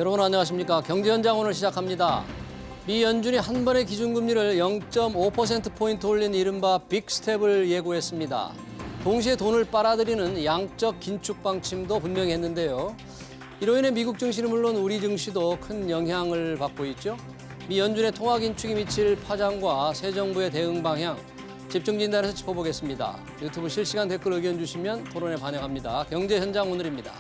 여러분 안녕하십니까. 경제현장 오늘 시작합니다. 미 연준이 한 번에 기준금리를 0.5%포인트 올린 이른바 빅스텝을 예고했습니다. 동시에 돈을 빨아들이는 양적 긴축 방침도 분명히 했는데요. 이로 인해 미국 증시는 물론 우리 증시도 큰 영향을 받고 있죠. 미 연준의 통화 긴축이 미칠 파장과 새 정부의 대응 방향, 집중 진단에서 짚어보겠습니다. 유튜브 실시간 댓글 의견 주시면 토론에 반영합니다. 경제현장 오늘입니다.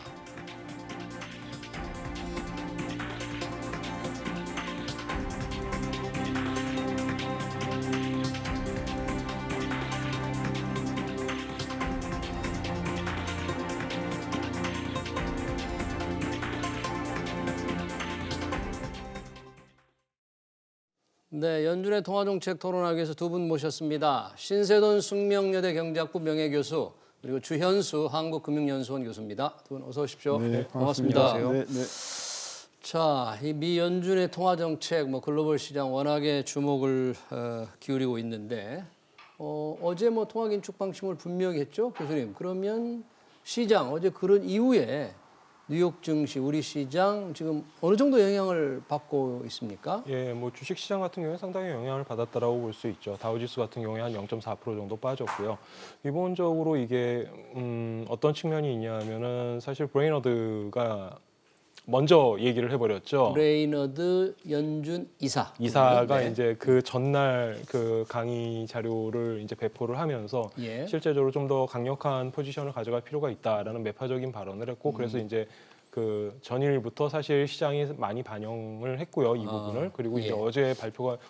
네, 연준의 통화정책 토론하기 위해서 두 분 모셨습니다. 신세돈 숙명여대 경제학부 명예교수 그리고 주현수 한국금융연수원 교수입니다. 두 분 어서 오십시오. 네, 반갑습니다. 네, 네. 자, 이 미 연준의 통화정책, 글로벌 시장 워낙에 주목을 기울이고 있는데 어제 통화긴축 방침을 분명히 했죠, 교수님. 그러면 시장 어제 그런 이후에 뉴욕 증시, 우리 시장 지금 어느 정도 영향을 받고 있습니까? 예, 주식 시장 같은 경우에 상당히 영향을 받았다라고 볼 수 있죠. 다우지수 같은 경우에 한 0.4% 정도 빠졌고요. 기본적으로 이게 어떤 측면이 있냐면은 사실 브레이너드가 먼저 얘기를 해버렸죠. 브레이너드 연준 이사가 네. 이제 그 전날 그 강의 자료를 이제 배포를 하면서 예. 실제적으로 좀 더 강력한 포지션을 가져갈 필요가 있다라는 매파적인 발언을 했고 그래서 이제 그 전일부터 사실 시장이 많이 반영을 했고요, 이 부분을. 그리고 이제 예. 어제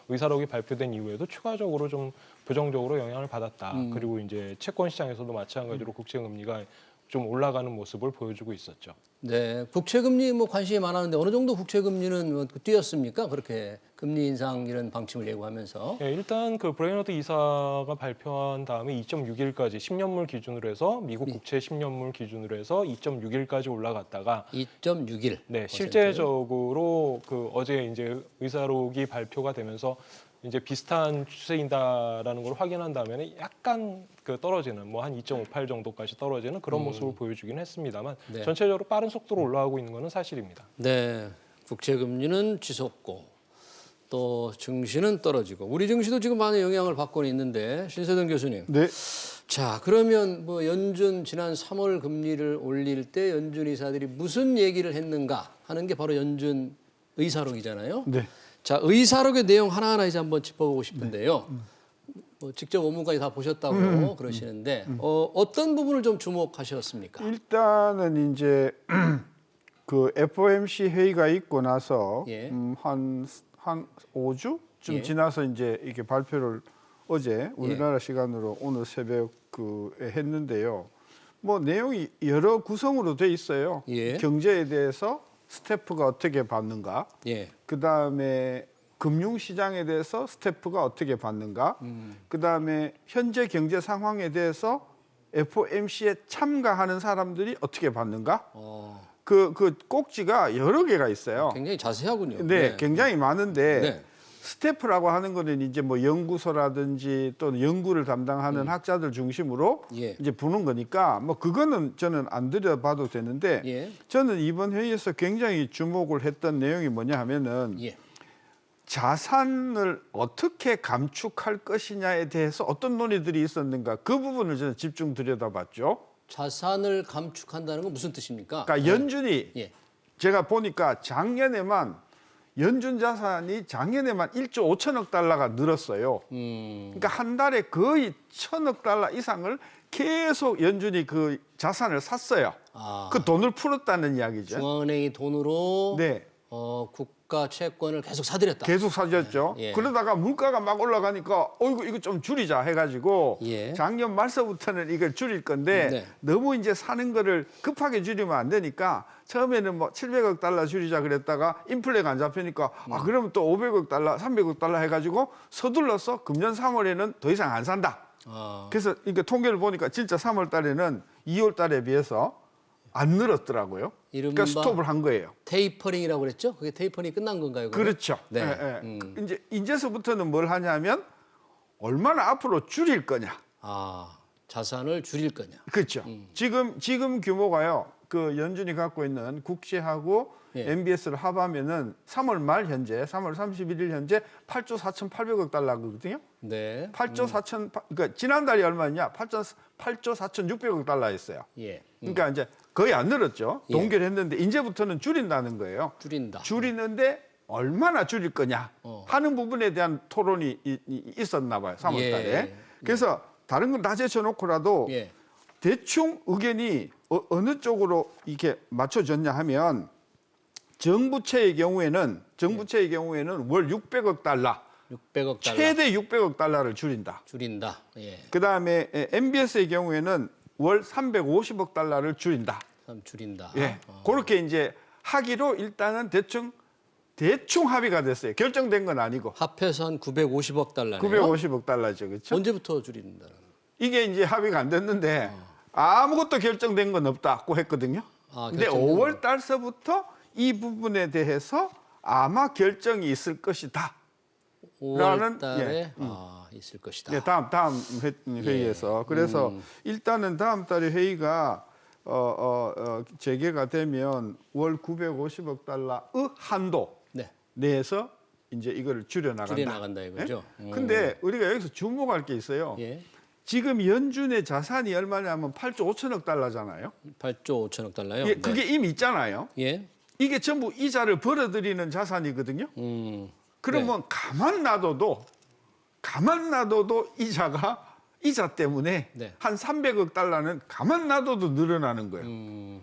의사록이 발표된 이후에도 추가적으로 좀 부정적으로 영향을 받았다. 그리고 이제 채권 시장에서도 마찬가지로 국채 금리가 좀 올라가는 모습을 보여주고 있었죠. 네, 국채금리 관심이 많았는데 어느 정도 국채금리는 뛰었습니까? 그렇게 금리 인상 이런 방침을 예고하면서. 예, 일단 그 브레이너드 이사가 발표한 다음에 2.6일까지 10년물 기준으로 해서 미국 국채 10년물 기준으로 해서 2.6일까지 올라갔다가 2.61%. 네, 실제적으로 그 어제 이제 의사록이 발표가 되면서 이제 비슷한 추세인다라는 걸 확인한 다음에는 약간 그 떨어지는 한 2.58 정도까지 떨어지는 그런 모습을 보여주긴 했습니다만 네. 전체적으로 빠른 속도로 올라가고 있는 것은 사실입니다. 네, 국채금리는 치솟고 또 증시는 떨어지고 우리 증시도 지금 많은 영향을 받고 있는데 신세돈 교수님. 네. 자, 그러면 연준 지난 3월 금리를 올릴 때 연준 이사들이 무슨 얘기를 했는가 하는 게 바로 연준 의사록이잖아요. 네. 자, 의사록의 내용 하나하나 이제 한번 짚어보고 싶은데요. 직접 원문까지 다 보셨다고 그러시는데 어떤 부분을 좀 주목하셨습니까? 일단은 이제 그 FOMC 회의가 있고 나서 예. 한 5주쯤 예. 지나서 이제 이렇게 발표를 어제 우리나라 시간으로 오늘 새벽 했는데요. 내용이 여러 구성으로 돼 있어요. 예. 경제에 대해서 스태프가 어떻게 받는가, 예. 그다음에 금융시장에 대해서 스태프가 어떻게 받는가, 그다음에 현재 경제 상황에 대해서 FOMC에 참가하는 사람들이 어떻게 받는가, 그 꼭지가 여러 개가 있어요. 굉장히 자세하군요. 네, 굉장히 많은데 네. 스태프라고 하는 거는 이제 연구소라든지 또 연구를 담당하는 학자들 중심으로 예. 이제 부는 거니까 그거는 저는 안 들여봐도 되는데 예. 저는 이번 회의에서 굉장히 주목을 했던 내용이 뭐냐 하면은 예. 자산을 어떻게 감축할 것이냐에 대해서 어떤 논의들이 있었는가 그 부분을 저는 집중 들여다봤죠. 자산을 감축한다는 건 무슨 뜻입니까? 그러니까 연준이 예. 제가 보니까 연준 자산이 작년에만 1조 5천억 달러가 늘었어요. 그러니까 한 달에 거의 1,000억 달러 이상을 계속 연준이 그 자산을 샀어요. 그 돈을 풀었다는 이야기죠. 중앙은행이 돈으로 네. 국가 채권을 계속 사들였다. 계속 사줬죠. 예. 그러다가 물가가 막 올라가니까 이거 좀 줄이자 해가지고 예. 작년 말서부터는 이걸 줄일 건데 네. 너무 이제 사는 거를 급하게 줄이면 안 되니까 처음에는 700억 달러 줄이자 그랬다가 인플레가 안 잡히니까 그러면 또 500억 달러, 300억 달러 해가지고 서둘러서 금년 3월에는 더 이상 안 산다. 그래서 이게 통계를 보니까 진짜 3월 달에는 2월 달에 비해서 안 늘었더라고요. 그러니까 스톱을 한 거예요. 테이퍼링이라고 그랬죠? 그게 테이퍼링이 끝난 건가요? 그러면? 그렇죠. 네. 예, 예. 이제서부터는 뭘 하냐면 얼마나 앞으로 줄일 거냐. 자산을 줄일 거냐. 그렇죠. 지금 규모가요. 그 연준이 갖고 있는 국채하고 예. MBS를 합하면은 3월 말 현재 3월 31일 현재 8조 4,800억 달러거든요. 네. 8조 4천 그러니까 지난달이 얼마냐? 8조 4,600억 달러였어요. 예. 그러니까 이제 거의 안 늘었죠. 예. 동결했는데 이제부터는 줄인다는 거예요. 줄인다. 줄이는데 얼마나 줄일 거냐 하는 부분에 대한 토론이 있었나 봐요. 3월 달에. 예. 그래서 다른 건 다 제쳐놓고라도 예. 대충 의견이 어느 쪽으로 이렇게 맞춰졌냐 하면 정부채의 경우에는 월 600억 달러, 600억 달러 최대 600억 달러를 줄인다. 줄인다. 예. 그다음에 MBS의 경우에는 월 350억 달러를 줄인다. 참 줄인다. 예. 그렇게 이제 하기로 일단은 대충 합의가 됐어요. 결정된 건 아니고. 합해서 한 950억 달러네요. 950억 달러죠. 그렇죠? 언제부터 줄인다는? 이게 이제 합의가 안 됐는데 아무것도 결정된 건 없다고 했거든요. 근데 결정된 5월 달서부터 이 부분에 대해서 아마 결정이 있을 것이다. 5월 달에 예. 있을 것이다. 네, 다음 회의에서. 그래서 일단은 다음 달에 회의가 재개가 되면 월 950억 달러의 한도 네. 내에서 이제 이거를 줄여나간다. 줄여나간다 이거죠. 예? 근데 우리가 여기서 주목할 게 있어요. 예. 지금 연준의 자산이 얼마냐면 8조 5천억 달러잖아요. 8조 5천억 달러요. 예, 그게 이미 있잖아요. 예. 이게 전부 이자를 벌어들이는 자산이거든요. 그러면 가만 놔둬도 이자 때문에 네. 한 300억 달러는 가만 놔둬도 늘어나는 거예요.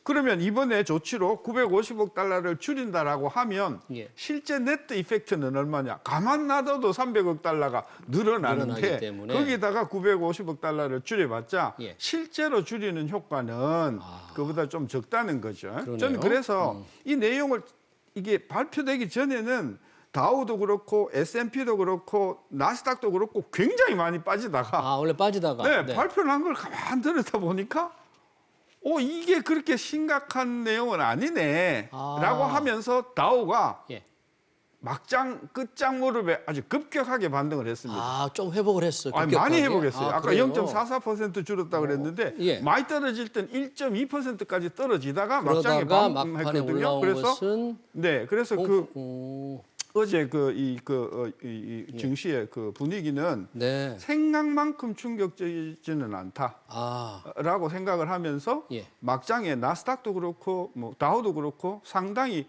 그러면 이번에 조치로 950억 달러를 줄인다라고 하면 예. 실제 네트 이펙트는 얼마냐? 가만 놔둬도 300억 달러가 늘어나는데 늘어나기 때문에. 거기다가 950억 달러를 줄여봤자 예. 실제로 줄이는 효과는 그보다 좀 적다는 거죠. 그러네요. 저는 그래서 이 내용을 이게 발표되기 전에는 다우도 그렇고 S&P도 그렇고 나스닥도 그렇고 굉장히 많이 빠지다가 원래 빠지다가 네, 발표를 한 걸 가만 들여다 보니까 이게 그렇게 심각한 내용은 아니네 라고 하면서 다우가 예. 막장 끝장 무렵에 아주 급격하게 반등을 했습니다. 좀 회복을 했어. 많이 회복했어요. 아까 그래요? 0.44% 줄었다 그랬는데 예. 많이 떨어질 땐 1.2%까지 떨어지다가 막장에 그러다가 막판에 반등했거든요. 올라온 그래서 것은 그래서 어제 이 예. 증시의 그 분위기는 네. 생각만큼 충격적이지는 않다라고 생각을 하면서 예. 막장에 나스닥도 그렇고 뭐 다우도 그렇고 상당히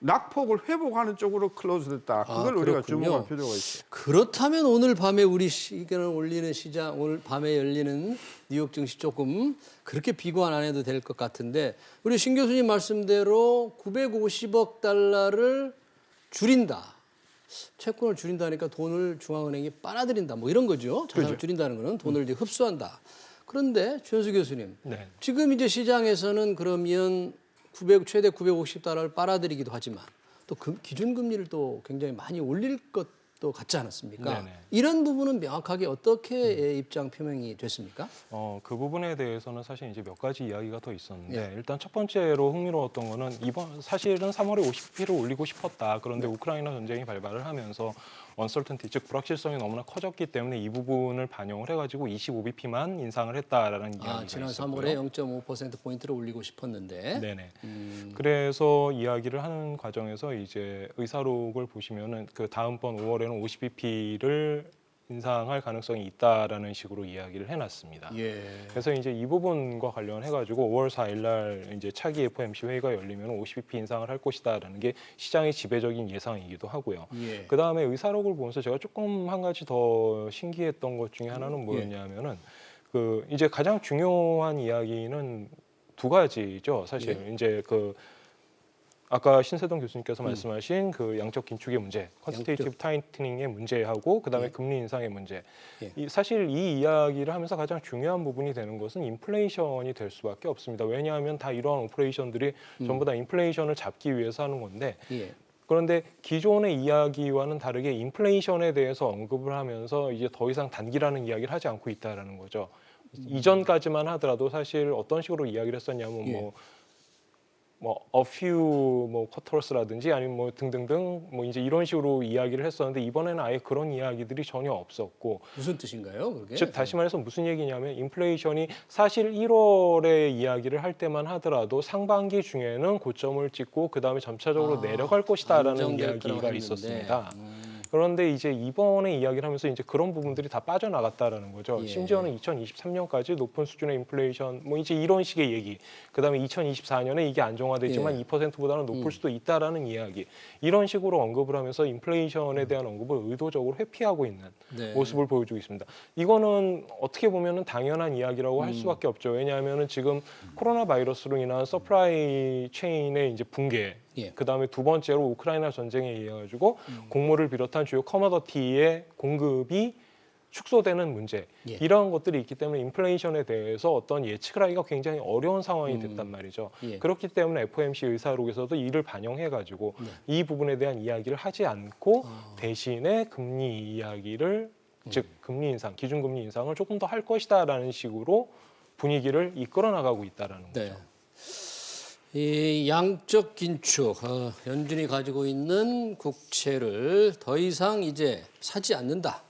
낙폭을 회복하는 쪽으로 클로즈됐다. 그걸 우리가 그렇군요. 주목할 필요가 있어요. 그렇다면 오늘 밤에 우리 시간을 올리는 시장, 오늘 밤에 열리는 뉴욕 증시 조금 그렇게 비관 안 해도 될 것 같은데 우리 신 교수님 말씀대로 950억 달러를 줄인다. 채권을 줄인다니까 돈을 중앙은행이 빨아들인다. 뭐 이런 거죠. 자산을 그렇죠. 줄인다는 거는 돈을 이제 흡수한다. 그런데 최현수 교수님, 네. 지금 이제 시장에서는 그러면 최대 950달러를 빨아들이기도 하지만 또 기준금리를 또 굉장히 많이 올릴 것도 같지 않았습니까? 네네. 이런 부분은 명확하게 어떻게 입장 표명이 됐습니까? 그 부분에 대해서는 사실 이제 몇 가지 이야기가 더 있었는데 예. 일단 첫 번째로 흥미로웠던 거는 사실은 3월에 50p를 올리고 싶었다. 그런데 우크라이나 전쟁이 발발을 하면서 언설턴티 즉 불확실성이 너무나 커졌기 때문에 이 부분을 반영을 해가지고 25bp만 인상을 했다라는 이야기가 지난 있었고요. 3월에 0.5%포인트를 올리고 싶었는데 네네. 그래서 이야기를 하는 과정에서 이제 의사록을 보시면은 그 다음번 5월에는 50bp를 인상할 가능성이 있다라는 식으로 이야기를 해놨습니다. 예. 그래서 이제 이 부분과 관련해가지고 5월 4일날 이제 차기 FOMC 회의가 열리면 50bp 인상을 할 것이다라는 게 시장의 지배적인 예상이기도 하고요. 예. 그 다음에 의사록을 보면서 제가 조금 한 가지 더 신기했던 것 중에 하나는 뭐였냐면은 그 이제 가장 중요한 이야기는 두 가지죠. 사실 이제 그 아까 신세동 교수님께서 말씀하신 그 양적 긴축의 문제, 퀀티테이티브 타이트닝의 문제하고 그다음에 금리 인상의 문제. 사실 이 이야기를 하면서 가장 중요한 부분이 되는 것은 인플레이션이 될 수밖에 없습니다. 왜냐하면 다 이러한 오퍼레이션들이 전부 다 인플레이션을 잡기 위해서 하는 건데 그런데 기존의 이야기와는 다르게 인플레이션에 대해서 언급을 하면서 이제 더 이상 단기라는 이야기를 하지 않고 있다라는 거죠. 이전까지만 하더라도 사실 어떤 식으로 이야기를 했었냐면 뭐 뭐 a few 뭐 quarters라든지 아니면 뭐 등등등 뭐 이제 이런 식으로 이야기를 했었는데 이번에는 아예 그런 이야기들이 전혀 없었고 무슨 뜻인가요? 그게? 즉 다시 말해서 무슨 얘기냐면 인플레이션이 사실 1월에 이야기를 할 때만 하더라도 상반기 중에는 고점을 찍고 그다음에 점차적으로 내려갈 것이다라는 안정될 거라고 이야기가 했는데. 있었습니다. 그런데 이제 이번에 이야기를 하면서 이제 그런 부분들이 다 빠져나갔다라는 거죠. 예. 심지어는 2023년까지 높은 수준의 인플레이션, 뭐 이제 이런 식의 얘기. 그다음에 2024년에 이게 안정화됐지만 예. 2%보다는 높을 수도 있다라는 이야기. 이런 식으로 언급을 하면서 인플레이션에 대한 언급을 의도적으로 회피하고 있는 네. 모습을 보여주고 있습니다. 이거는 어떻게 보면은 당연한 이야기라고 할 수밖에 없죠. 왜냐하면은 지금 코로나 바이러스로 인한 서플라이 체인의 이제 붕괴. 예. 그다음에 두 번째로 우크라이나 전쟁에 의해 가지고 곡물을 비롯한 주요 커머더티의 공급이 축소되는 문제 예. 이러한 것들이 있기 때문에 인플레이션에 대해서 어떤 예측을 하기가 굉장히 어려운 상황이 됐단 말이죠. 예. 그렇기 때문에 FOMC 의사록에서도 이를 반영해 가지고 이 부분에 대한 이야기를 하지 않고 대신에 금리 이야기를 즉 금리 인상, 기준금리 인상을 조금 더 할 것이다라는 식으로 분위기를 이끌어 나가고 있다라는 거죠. 네. 이 양적 긴축, 연준이 가지고 있는 국채를 더 이상 이제 사지 않는다.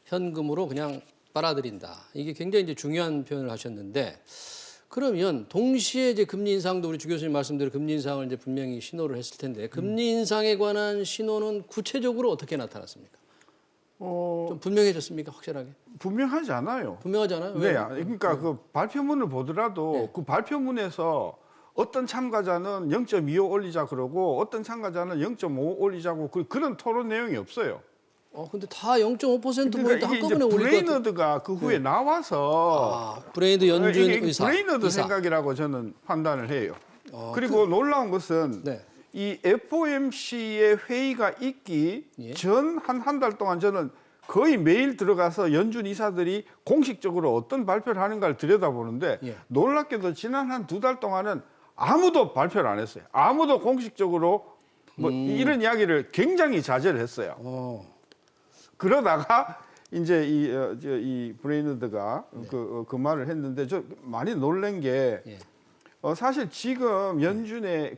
현금으로 그냥 빨아들인다. 이게 굉장히 이제 중요한 표현을 하셨는데, 그러면 동시에 이제 금리 인상도 우리 주 교수님 말씀대로 금리 인상을 이제 분명히 신호를 했을 텐데, 금리 인상에 관한 신호는 구체적으로 어떻게 나타났습니까? 좀 분명해졌습니까? 확실하게? 분명하지 않아요. 분명하잖아요. 네, 왜? 그러니까 그 발표문을 보더라도 그 발표문에서 어떤 참가자는 0.25 올리자 그러고 어떤 참가자는 0.5 올리자고 그런 토론 내용이 없어요. 근데 다 0.5% 그러니까 포인트 이게 이제 한꺼번에 올릴 것 같아요. 브레이너드가 그 후에 나와서 브레이드 연준 이게 의사. 브레이너드 이사. 생각이라고 저는 판단을 해요. 그리고 놀라운 것은 네. 이 FOMC의 회의가 있기 예. 전 한 달 동안 저는 거의 매일 들어가서 연준 이사들이 공식적으로 어떤 발표를 하는가를 들여다보는데 예. 놀랍게도 지난 한 두 달 동안은 아무도 발표를 안 했어요. 아무도 공식적으로 뭐 이런 이야기를 굉장히 자제를 했어요. 그러다가 이제 이 브레이너드가 그 말을 했는데 저 많이 놀란 게 예. 사실 지금 연준의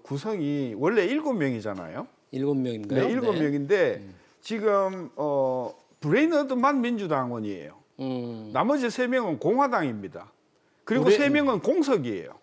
구성이 원래 7명이잖아요. 7명인가요? 네, 7명인데 지금 브레이너드만 민주당원이에요. 나머지 3명은 공화당입니다. 그리고 3명은 공석이에요.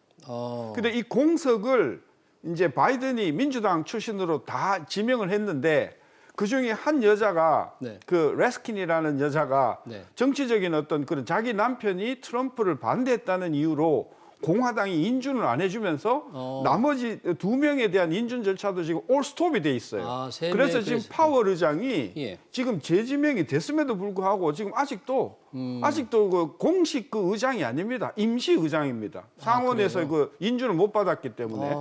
근데 이 공석을 이제 바이든이 민주당 출신으로 다 지명을 했는데 그 중에 한 여자가 네. 그 레스킨이라는 여자가 네. 정치적인 어떤 그런 자기 남편이 트럼프를 반대했다는 이유로 공화당이 인준을 안 해주면서 나머지 2명에 대한 인준 절차도 지금 올 스톱이 돼 있어요. 그래서 지금 파월 의장이 예. 지금 재지명이 됐음에도 불구하고 지금 아직도 그 공식 그 의장이 아닙니다. 임시 의장입니다. 상원에서 그 인준을 못 받았기 때문에.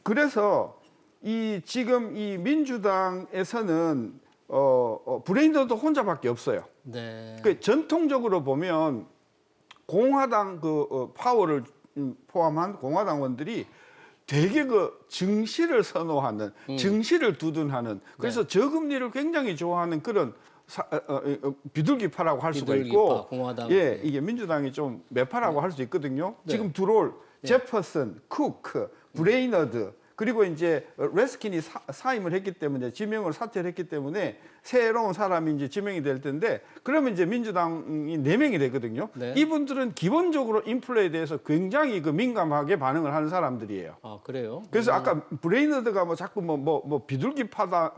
그래서 이 지금 이 민주당에서는 브레이너드 혼자밖에 없어요. 네. 그 전통적으로 보면 공화당 파워를 포함한 공화당원들이 되게 그 증시를 선호하는, 증시를 두둔하는, 그래서 저금리를 굉장히 좋아하는 그런 비둘기파라고 할 수가 비둘기파, 있고, 공화당. 예, 이게 민주당이 좀 매파라고 할 수 있거든요. 네. 지금 들어올 제퍼슨, 쿠크, 브레이너드, 그리고 이제 레스킨이 사임을 했기 때문에 지명을 사퇴를 했기 때문에 새로운 사람이 이제 지명이 될 텐데 그러면 이제 민주당이 4명이 되거든요. 네. 이분들은 기본적으로 인플레에 대해서 굉장히 그 민감하게 반응을 하는 사람들이에요. 아, 그래요? 그래서 아까 브레이너드가 뭐 자꾸 뭐 비둘기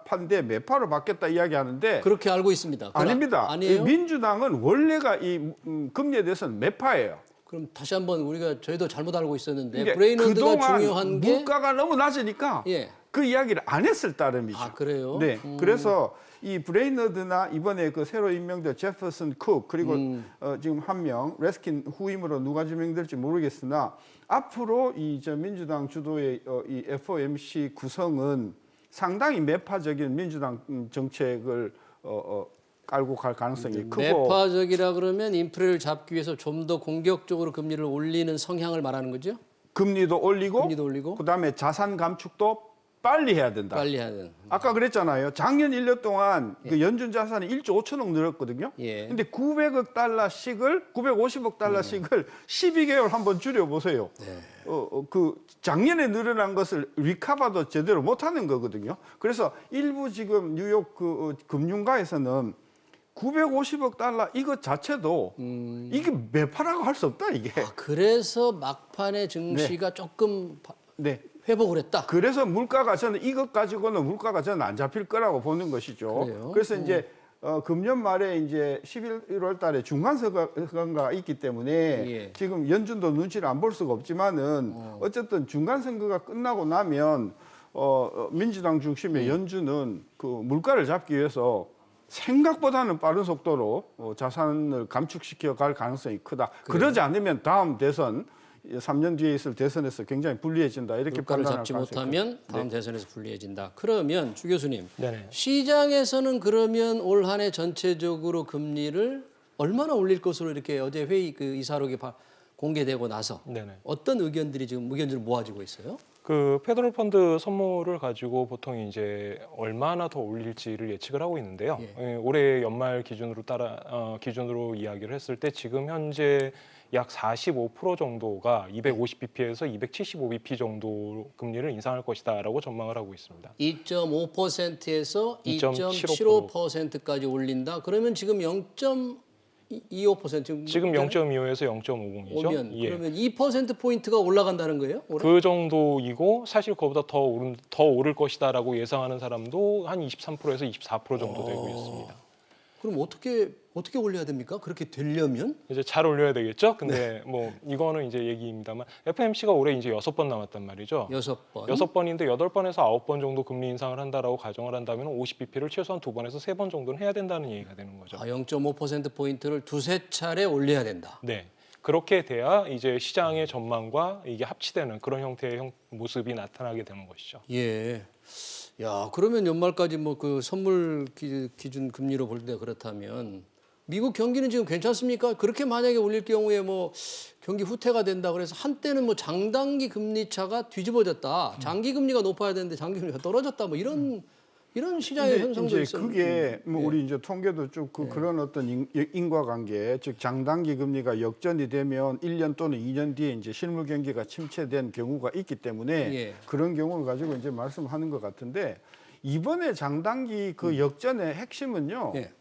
판데 매파로 바뀌었다 이야기하는데 그렇게 알고 있습니다. 아닙니다. 아니에요? 민주당은 원래가 이 금리에 대해서는 매파예요. 그럼 다시 한번 저희도 잘못 알고 있었는데 이게 브레이너드가 그동안 중요한 게 물가가 너무 낮으니까 예. 그 이야기를 안 했을 따름이죠. 아, 그래요? 네. 그래서 이 브레이너드나 이번에 그 새로 임명된 제퍼슨 쿡 그리고 지금 한 명 레스킨 후임으로 누가 지명될지 모르겠으나 앞으로 이 민주당 주도의 이 FOMC 구성은 상당히 매파적인 민주당 정책을 깔고 갈 가능성이 크고 매파적이라 그러면 인플레를 잡기 위해서 좀 더 공격적으로 금리를 올리는 성향을 말하는 거죠? 금리도 올리고 금리도 올리고 그다음에 자산 감축도 빨리 해야 된다. 빨리 하는. 아까 그랬잖아요. 작년 1년 동안 그 연준 자산이 1조 5천억 늘었거든요. 예. 근데 900억 달러씩을 950억 달러씩을 12개월 한번 줄여 보세요. 네. 그 작년에 늘어난 것을 리카바도 제대로 못 하는 거거든요. 그래서 일부 지금 뉴욕 그 금융가에서는 950억 달러 이것 자체도 이게 매파라고 할 수 없다 이게. 아, 그래서 막판에 증시가 조금 네. 회복을 했다. 그래서 물가가 저는 이것 가지고는 물가가 저는 안 잡힐 거라고 보는 것이죠. 그래요? 그래서 이제 금년 말에 이제 11월 달에 중간선거가 있기 때문에 예. 지금 연준도 눈치를 안 볼 수가 없지만은 어쨌든 중간선거가 끝나고 나면 민주당 중심의 연준은 그 물가를 잡기 위해서 생각보다는 빠른 속도로 자산을 감축시켜 갈 가능성이 크다. 그러지 않으면 다음 대선 3년 뒤에 있을 대선에서 굉장히 불리해진다. 이렇게 물가를 판단할 잡지 가능성이 못하면 크다. 다음 대선에서 불리해진다. 그러면 주 교수님, 네네. 시장에서는 그러면 올 한 해 전체적으로 금리를 얼마나 올릴 것으로 이렇게 어제 회의 그 이사록이 공개되고 나서 네네. 어떤 의견들이 지금 의견들을 모아지고 있어요? 그 페더럴 펀드 선물을 가지고 보통 이제 얼마나 더 올릴지를 예측을 하고 있는데요. 올해 연말 기준으로 이야기를 했을 때 지금 현재 약 45% 정도가 250bp에서 275bp 정도 금리를 인상할 것이다라고 전망을 하고 있습니다. 2.5%에서 2.75%. 2.75%까지 올린다. 그러면 지금 0.25% 지금 0.25에서 0.50이죠. 오면 그러면 2% 포인트가 올라간다는 거예요? 올해? 그 정도이고 사실 그보다 더 오를 것이다라고 예상하는 사람도 한 23%에서 24% 정도 되고 있습니다. 그럼 어떻게 올려야 됩니까? 그렇게 되려면? 이제 잘 올려야 되겠죠. 근데 뭐 이거는 이제 얘기입니다만 FOMC가 올해 이제 6번 남았단 말이죠. 6번. 6번인데 8번에서 9번 정도 금리 인상을 한다라고 가정을 한다면 50bp를 최소한 2번에서 3번 정도는 해야 된다는 얘기가 되는 거죠. 0.5% 포인트를 두세 차례 올려야 된다. 네. 그렇게 돼야 이제 시장의 전망과 이게 합치되는 그런 형태의 모습이 나타나게 되는 것이죠. 예. 야, 그러면 연말까지 뭐 그 선물 기준 금리로 볼 때 그렇다면 미국 경기는 지금 괜찮습니까? 그렇게 만약에 올릴 경우에 뭐 경기 후퇴가 된다 그래서 한때는 뭐 장단기 금리 차가 뒤집어졌다. 장기 금리가 높아야 되는데 장기 금리가 떨어졌다. 뭐 이런 시장의 현상도 이제 있어요. 그게 뭐 우리 이제 통계도 쭉 그런 어떤 인과관계, 즉 장단기 금리가 역전이 되면 1년 또는 2년 뒤에 이제 실물 경기가 침체된 경우가 있기 때문에 예. 그런 경우를 가지고 이제 말씀하는 것 같은데 이번에 장단기 그 역전의 핵심은요. 예.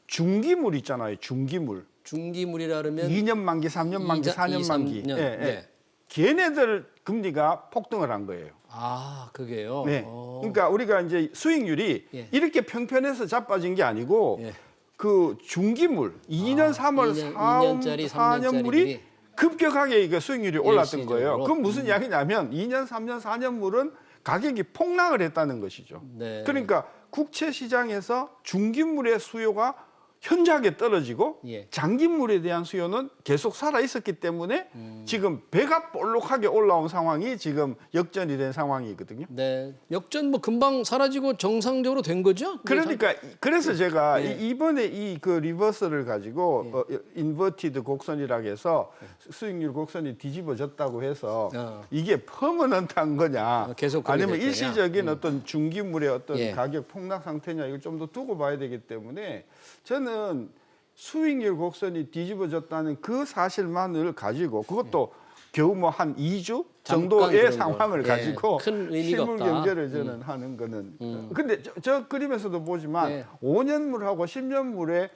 중기물 있잖아요. 중기물. 중기물이라 그러면 2년 만기, 3년 만기, 4년 만기. 3년. 예, 예. 네. 걔네들 금리가 폭등을 한 거예요. 아, 그게요. 네. 그러니까 우리가 이제 수익률이 예. 이렇게 평평해서 자빠진 게 아니고 예. 그 중기물 2년 3월 2년짜리, 4년물이 급격하게 이거 수익률이 올랐던 거예요. 일시적으로. 그건 무슨 이야기냐면 2년, 3년, 4년물은 가격이 폭락을 했다는 것이죠. 네. 그러니까 국채 시장에서 중기물의 수요가 현저하게 떨어지고 예. 장기물에 대한 수요는 계속 살아 있었기 때문에 지금 배가 볼록하게 올라온 상황이 지금 역전이 된 상황이거든요. 네. 역전 뭐 금방 사라지고 정상적으로 된 거죠? 그러니까 그래서 제가 예. 이번에 이 그 리버스를 가지고 인버티드 곡선이라고 해서 수익률 곡선이 뒤집어졌다고 해서 이게 퍼머넌트한 거냐 계속 그렇게 아니면 될 거냐. 일시적인 어떤 중기물의 어떤 예. 가격 폭락 상태냐 이걸 좀 더 두고 봐야 되기 때문에 저는 수익률 곡선이 뒤집어졌다는 그 사실만을 가지고 그것도 겨우 뭐 한 2주 정도의 그런 상황을 거. 가지고 예, 큰 의미가 실물 없다. 경제를 저는 하는 거는 근데 저 그림에서도 보지만 예. 5년물하고 10년물의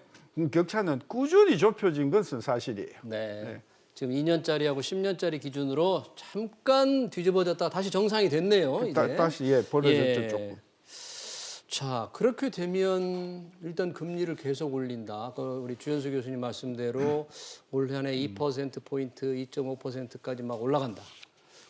격차는 꾸준히 좁혀진 것은 사실이에요. 네. 네. 지금 2년짜리하고 10년짜리 기준으로 잠깐 뒤집어졌다 다시 정상이 됐네요. 이제. 다시 벌어졌죠 예. 조금. 자, 그렇게 되면 일단 금리를 계속 올린다. 우리 주현수 교수님 말씀대로 올 한 해 2%포인트, 2.5%까지 막 올라간다.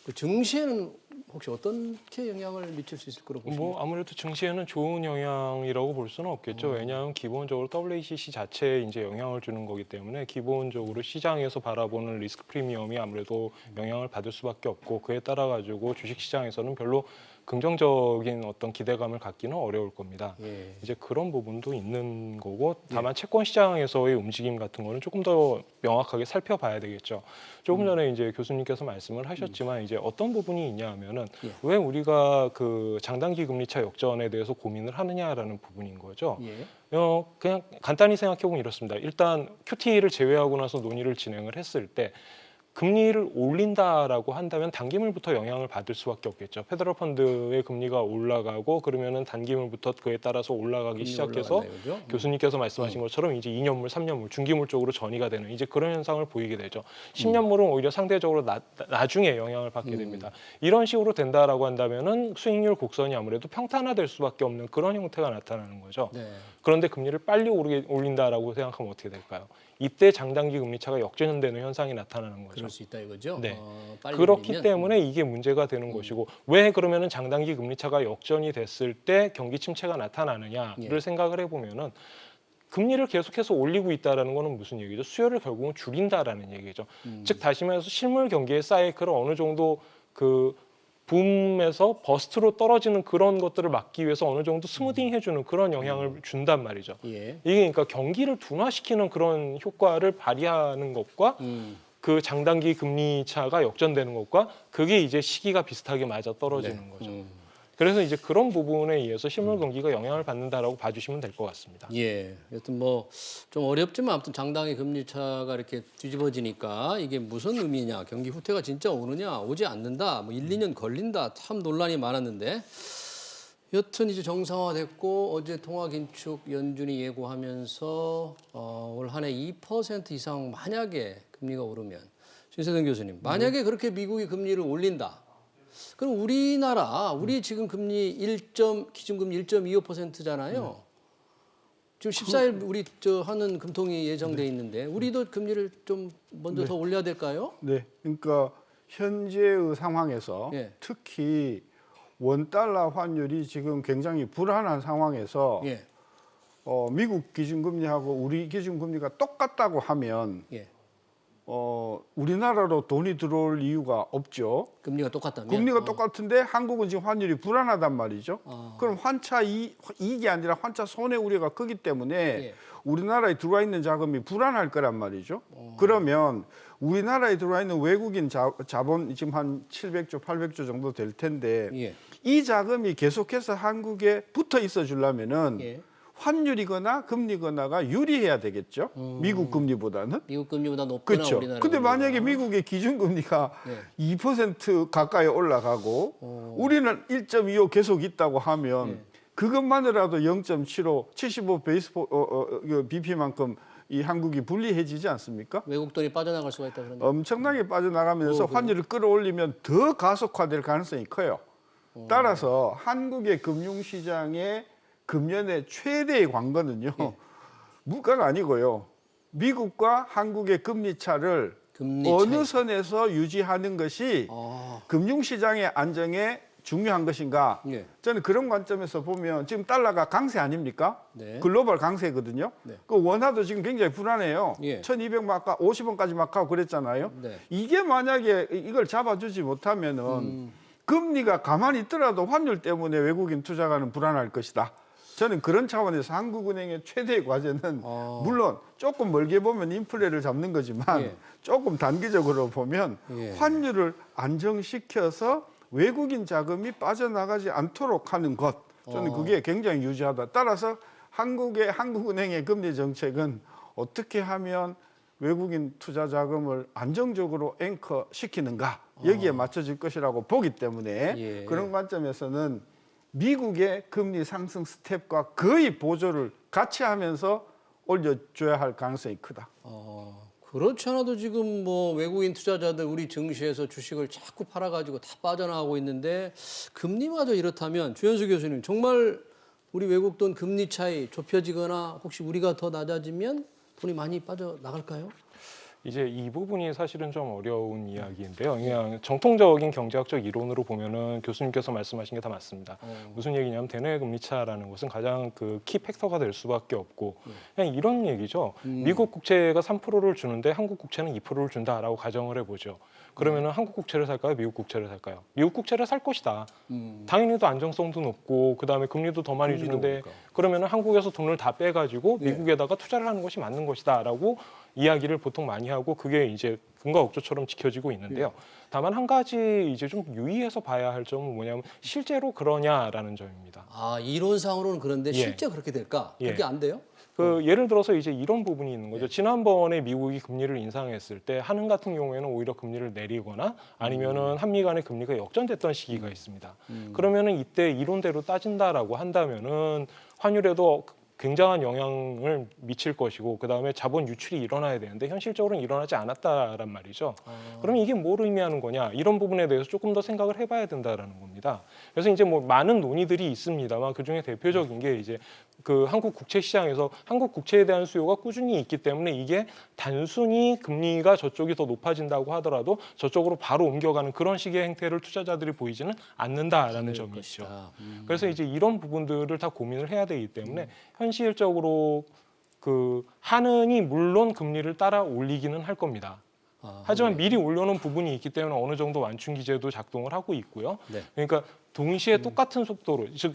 그 증시에는 혹시 어떻게 영향을 미칠 수 있을 거로 보십니까? 뭐 아무래도 증시에는 좋은 영향이라고 볼 수는 없겠죠. 왜냐하면 기본적으로 WACC 자체에 이제 영향을 주는 거기 때문에 기본적으로 시장에서 바라보는 리스크 프리미엄이 아무래도 영향을 받을 수밖에 없고 그에 따라 가지고 주식 시장에서는 별로 긍정적인 어떤 기대감을 갖기는 어려울 겁니다. 예. 이제 그런 부분도 있는 거고 다만 채권 시장에서의 움직임 같은 거는 조금 더 명확하게 살펴봐야 되겠죠. 조금 전에 이제 교수님께서 말씀을 하셨지만 이제 어떤 부분이 있냐면은 예. 왜 우리가 그 장단기 금리차 역전에 대해서 고민을 하느냐라는 부분인 거죠. 예. 그냥 간단히 생각해 보면 이렇습니다. 일단 QT를 제외하고 나서 논의를 진행을 했을 때 금리를 올린다라고 한다면 단기물부터 영향을 받을 수밖에 없겠죠. 페더럴 펀드의 금리가 올라가고 그러면은 단기물부터 그에 따라서 올라가기 시작해서 올라갔네요, 그죠? 교수님께서 말씀하신 것처럼 이제 2년물, 3년물, 중기물 쪽으로 전이가 되는 이제 그런 현상을 보이게 되죠. 10년물은 오히려 상대적으로 나중에 영향을 받게 됩니다. 이런 식으로 된다라고 한다면은 수익률 곡선이 아무래도 평탄화될 수밖에 없는 그런 형태가 나타나는 거죠. 네. 그런데 금리를 빨리 올린다라고 생각하면 어떻게 될까요? 이때 장단기 금리 차가 역전되는 현상이 나타나는 거죠. 그럴 수 있다 이거죠. 네. 빨리 그렇기 올리면. 때문에 이게 문제가 되는 것이고 왜 그러면은 장단기 금리 차가 역전이 됐을 때 경기 침체가 나타나느냐를 예. 생각을 해보면은 금리를 계속해서 올리고 있다라는 거는 무슨 얘기죠? 수요를 결국은 줄인다라는 얘기죠. 즉 다시 말해서 실물 경기의 사이클을 어느 정도 그 붐에서 버스트로 떨어지는 그런 것들을 막기 위해서 어느 정도 스무딩 해주는 그런 영향을 준단 말이죠. 예. 이게 그러니까 경기를 둔화시키는 그런 효과를 발휘하는 것과 그 장단기 금리 차가 역전되는 것과 그게 이제 시기가 비슷하게 맞아 떨어지는 네. 거죠. 그래서 이제 그런 부분에 의해서 실물 경기가 영향을 받는다라고 봐주시면 될 것 같습니다. 예. 여튼 뭐 좀 어렵지만 아무튼 장당의 금리 차가 이렇게 뒤집어지니까 이게 무슨 의미냐? 경기 후퇴가 진짜 오느냐? 오지 않는다. 뭐 1, 2년 걸린다. 참 논란이 많았는데 여튼 이제 정상화됐고 어제 통화 긴축 연준이 예고하면서 올 한 해 2% 이상 만약에 금리가 오르면 신세동 교수님 만약에 그렇게 미국이 금리를 올린다. 그럼 우리나라 우리 지금 금리 기준금리 1.25%잖아요. 지금 14일 우리 하는 금통이 예정돼 있는데 우리도 금리를 좀 먼저 더 올려야 될까요? 네, 그러니까 현재의 상황에서 예. 특히 원달러 환율이 지금 굉장히 불안한 상황에서 예. 미국 기준금리하고 우리 기준금리가 똑같다고 하면 예. 우리나라로 돈이 들어올 이유가 없죠. 금리가 똑같다면. 금리가 똑같은데 한국은 지금 환율이 불안하단 말이죠. 아. 그럼 환차 이익이 아니라 환차 손해 우려가 크기 때문에 예. 우리나라에 들어와 있는 자금이 불안할 거란 말이죠. 그러면 우리나라에 들어와 있는 외국인 자본 지금 한 700조, 800조 정도 될 텐데 예. 이 자금이 계속해서 한국에 붙어 있어 주려면은 예. 환율이거나 금리거나가 유리해야 되겠죠. 미국 금리보다는. 미국 금리보다 높거나 그렇죠. 우리나라. 근데 금리가. 만약에 미국의 기준금리가 예. 2% 가까이 올라가고 우리는 1.25 계속 있다고 하면 예. 그것만으로도 0.75, 75 베이스 BP만큼 이 한국이 불리해지지 않습니까? 외국 돈이 빠져나갈 수가 있다 그러는데. 엄청나게 빠져나가면서 환율을 끌어올리면 더 가속화될 가능성이 커요. 따라서 한국의 금융시장의 금년의 최대의 관건은요. 예. 물가가 아니고요. 미국과 한국의 금리 차를 금리 어느 차이. 선에서 유지하는 것이 금융시장의 안정에 중요한 것인가? 예. 저는 그런 관점에서 보면 지금 달러가 강세 아닙니까? 네. 글로벌 강세거든요. 네. 그 원화도 지금 굉장히 불안해요. 예. 1,200 막 50원까지 막 하고 그랬잖아요. 네. 이게 만약에 이걸 잡아주지 못하면은 금리가 가만히 있더라도 환율 때문에 외국인 투자가는 불안할 것이다. 저는 그런 차원에서 한국은행의 최대의 과제는 물론 조금 멀게 보면 인플레를 잡는 거지만 예. 조금 단기적으로 보면 예. 환율을 안정시켜서 외국인 자금이 빠져나가지 않도록 하는 것. 저는 그게 굉장히 유지하다. 따라서 한국은행의 금리 정책은 어떻게 하면 외국인 투자 자금을 안정적으로 앵커 시키는가 여기에 맞춰질 것이라고 보기 때문에 예. 그런 관점에서는 미국의 금리 상승 스텝과 거의 보조를 같이 하면서 올려줘야 할 가능성이 크다. 그렇지 않아도 지금 뭐 외국인 투자자들 우리 증시에서 주식을 자꾸 팔아가지고 다 빠져나가고 있는데 금리마저 이렇다면 주현수 교수님 정말 우리 외국 돈 금리 차이 좁혀지거나 혹시 우리가 더 낮아지면 돈이 많이 빠져나갈까요? 이제 이 부분이 사실은 좀 어려운 이야기인데요. 그냥 정통적인 경제학적 이론으로 보면은 교수님께서 말씀하신 게 다 맞습니다. 무슨 얘기냐면 대내 금리 차라는 것은 가장 그 키 팩터가 될 수밖에 없고 그냥 이런 얘기죠. 미국 국채가 3%를 주는데 한국 국채는 2%를 준다라고 가정을 해보죠. 그러면은 한국 국채를 살까요? 미국 국채를 살까요? 미국 국채를 살 것이다. 당연히 또 안정성도 높고 그다음에 금리도 더 많이 주는데 그러면은 한국에서 돈을 다 빼가지고 미국에다가 투자를 하는 것이 맞는 것이다라고 이야기를 보통 많이 하고 그게 이제 금과 억조처럼 지켜지고 있는데요. 다만 한 가지 이제 좀 유의해서 봐야 할 점은 뭐냐면 실제로 그러냐라는 점입니다. 아, 이론상으로는 그런데 실제 그렇게 될까? 그렇게 안 돼요? 예를 들어서 이제 이런 부분이 있는 거죠. 지난번에 미국이 금리를 인상했을 때 한은 같은 경우에는 오히려 금리를 내리거나 아니면은 한미 간의 금리가 역전됐던 시기가 있습니다. 그러면은 이때 이론대로 따진다라고 한다면은 환율에도 굉장한 영향을 미칠 것이고 그다음에 자본 유출이 일어나야 되는데 현실적으로는 일어나지 않았다란 말이죠. 그러면 이게 뭘 의미하는 거냐? 이런 부분에 대해서 조금 더 생각을 해봐야 된다라는 겁니다. 그래서 이제 뭐 많은 논의들이 있습니다만 그중에 대표적인 게 이제 그 한국 국채 시장에서 한국 국채에 대한 수요가 꾸준히 있기 때문에 이게 단순히 금리가 저쪽이 더 높아진다고 하더라도 저쪽으로 바로 옮겨가는 그런 식의 행태를 투자자들이 보이지는 않는다라는 점이 있죠. 그래서 이제 이런 부분들을 다 고민을 해야 되기 때문에 현실적으로 그 한은이 물론 금리를 따라 올리기는 할 겁니다. 하지만 미리 올려놓은 부분이 있기 때문에 어느 정도 완충 기제도 작동을 하고 있고요. 그러니까 동시에 똑같은 속도로 즉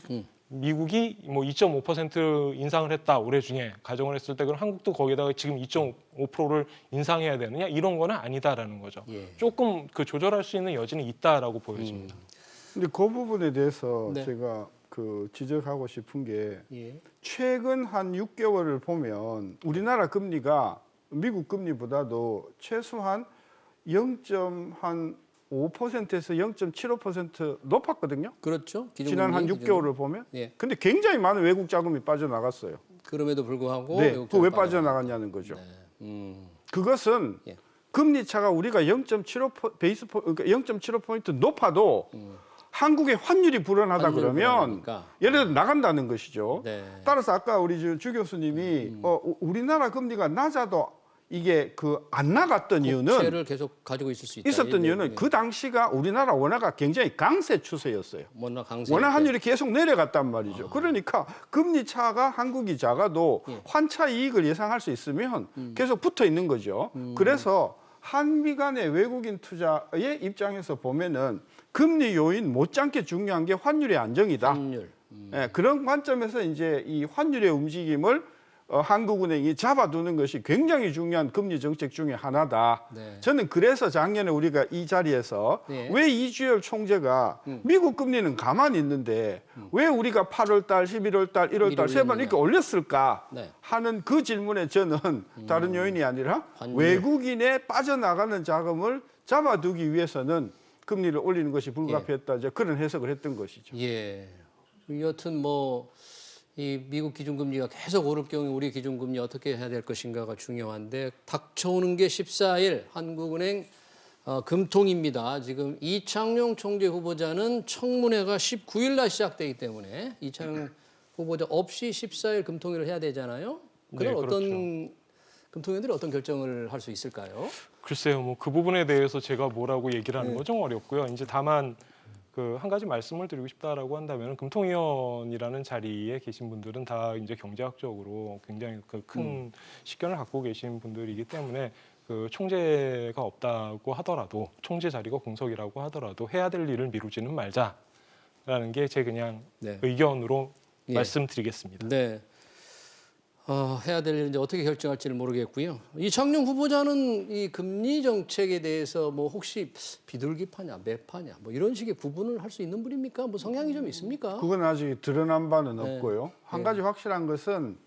미국이 뭐 2.5% 인상을 했다 올해 중에 가정을 했을 때 그럼 한국도 거기다가 지금 2.5%를 인상해야 되느냐 이런 거는 아니다라는 거죠. 조금 그 조절할 수 있는 여지는 있다라고 보여집니다. 근데 그 부분에 대해서 제가 그 지적하고 싶은 게 최근 한 6개월을 보면 우리나라 금리가 미국 금리보다도 최소한 0.5%에서 0.75% 높았거든요. 그렇죠. 지난 한 6개월을 보면. 근데 굉장히 많은 외국 자금이 빠져나갔어요. 그럼에도 불구하고 네, 그 왜 빠져나갔냐는 거죠. 그것은 금리 차가 우리가 0.75% 높아도 한국의 환율이 불안하다 그러면 예를 들어 나간다는 것이죠. 따라서 아까 우리 주 교수님이 우리나라 금리가 낮아도 이게 그 안 나갔던 이유는 국채를 계속 가지고 있을 수 있다. 있었던 이유는 그 당시가 우리나라 원화가 굉장히 강세 추세였어요. 강세 원화 환율이 계속 내려갔단 말이죠. 그러니까 금리 차가 한국이 작아도 환차 이익을 예상할 수 있으면 계속 붙어 있는 거죠. 그래서 한미 간의 외국인 투자의 입장에서 보면은 금리 요인 못지않게 중요한 게 환율의 안정이다. 그런 관점에서 이제 이 환율의 움직임을 한국은행이 잡아두는 것이 굉장히 중요한 금리 정책 중에 하나다. 저는 그래서 작년에 우리가 이 자리에서 왜 이주열 총재가 미국 금리는 가만히 있는데 왜 우리가 8월 달, 11월 달, 1월 달 세 번 이렇게 올렸을까 하는 그 질문에 저는 다른 요인이 아니라 외국인의 빠져나가는 자금을 잡아두기 위해서는 금리를 올리는 것이 불가피했다. 이제 그런 해석을 했던 것이죠. 여튼 뭐 이 미국 기준금리가 계속 오를 경우에 우리 기준금리 어떻게 해야 될 것인가가 중요한데 닥쳐오는 게 14일 한국은행 금통입니다. 지금 이창용 총재 후보자는 청문회가 19일 날 시작되기 때문에 이창용 후보자 없이 14일 금통위를 해야 되잖아요. 그럼 어떤 금통위원들이 어떤 결정을 할 수 있을까요? 글쎄요, 뭐 그 부분에 대해서 제가 뭐라고 얘기를 하는 건 좀 어렵고요. 이제 다만 그 한 가지 말씀을 드리고 싶다라고 한다면 금통위원이라는 자리에 계신 분들은 다 이제 경제학적으로 굉장히 그 큰 식견을 갖고 계신 분들이기 때문에 그 총재가 없다고 하더라도 총재 자리가 공석이라고 하더라도 해야 될 일을 미루지는 말자라는 게 제 그냥 의견으로 말씀드리겠습니다. 해야 될 일 이제 어떻게 결정할지는 모르겠고요. 이창용 후보자는 이 금리 정책에 대해서 뭐 혹시 비둘기파냐, 매파냐, 뭐 이런 식의 구분을 할 수 있는 분입니까? 뭐 성향이 좀 있습니까? 그건 아직 드러난 바는 없고요. 한 가지 확실한 것은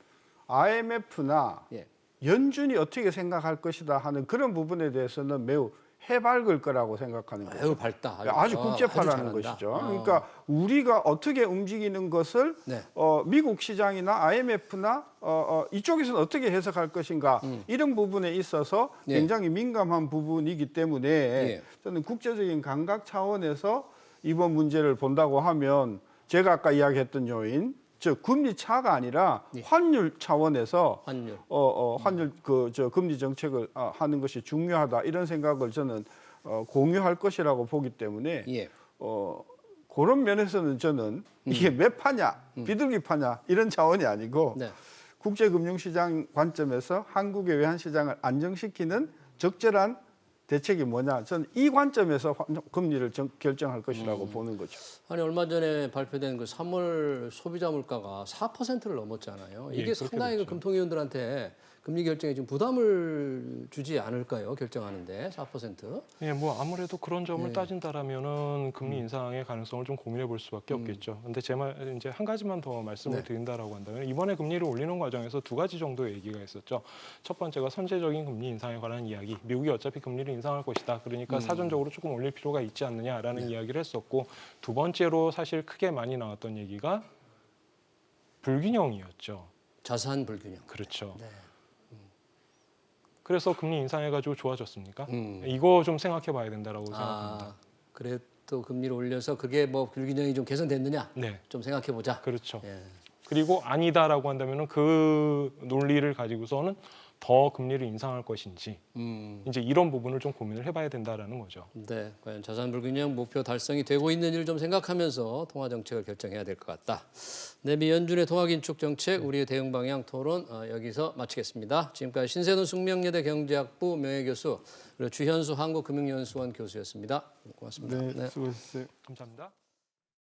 IMF나 연준이 어떻게 생각할 것이다 하는 그런 부분에 대해서는 매우 해맑을 거라고 생각하는 거죠. 매우 밝다. 아주 국제파라는 것이죠. 그러니까 우리가 어떻게 움직이는 것을 미국 시장이나 IMF나 이쪽에서는 어떻게 해석할 것인가 이런 부분에 있어서 굉장히 민감한 부분이기 때문에 저는 국제적인 감각 차원에서 이번 문제를 본다고 하면 제가 아까 이야기했던 요인 금리 차가 아니라 예. 환율 차원에서 환율. 환율 금리 정책을 하는 것이 중요하다 이런 생각을 저는 공유할 것이라고 보기 때문에 예. 그런 면에서는 저는 이게 몇 파냐, 비둘기 파냐 이런 차원이 아니고 네. 국제금융시장 관점에서 한국의 외환시장을 안정시키는 적절한 대책이 뭐냐? 저는 이 관점에서 금리를 결정할 것이라고 보는 거죠. 아니 얼마 전에 발표된 그 3월 소비자 물가가 4%를 넘었잖아요. 이게 예, 그렇게 상당히 그 됐죠. 금통위원들한테 금리 결정에 좀 부담을 주지 않을까요? 결정하는데 4%. 예, 뭐 아무래도 그런 점을 네. 따진다라면은 금리 인상의 가능성을 좀 고민해 볼 수밖에 없겠죠. 근데 제 말 이제 한 가지만 더 말씀을 네. 드린다라고 한다면 이번에 금리를 올리는 과정에서 두 가지 정도의 얘기가 있었죠. 첫 번째가 선제적인 금리 인상에 관한 이야기. 미국이 어차피 금리를 인상할 것이다. 그러니까 사전적으로 조금 올릴 필요가 있지 않느냐라는 이야기를 했었고 두 번째로 사실 크게 많이 나왔던 얘기가 불균형이었죠. 자산 불균형. 그렇죠. 네. 그래서 금리 인상해가지고 좋아졌습니까? 음. 이거 좀 생각해봐야 된다라고 생각합니다. 아, 그래도 금리를 올려서 그게 뭐 불균형이 좀 개선됐느냐? 네, 좀 생각해 보자. 그렇죠. 예. 그리고 아니다라고 한다면은 그 논리를 가지고서는 더 금리를 인상할 것인지 이제 이런 부분을 좀 고민을 해봐야 된다라는 거죠. 네, 과연 자산 불균형 목표 달성이 되고 있는지를 좀 생각하면서 통화 정책을 결정해야 될 것 같다. 네, 미연준의 통화 긴축 정책 우리의 대응 방향 토론 여기서 마치겠습니다. 지금까지 신세돈 숙명여대 경제학부 명예교수 그리고 주현수 한국금융연수원 교수였습니다. 고맙습니다. 네, 수고하셨어요. 감사합니다.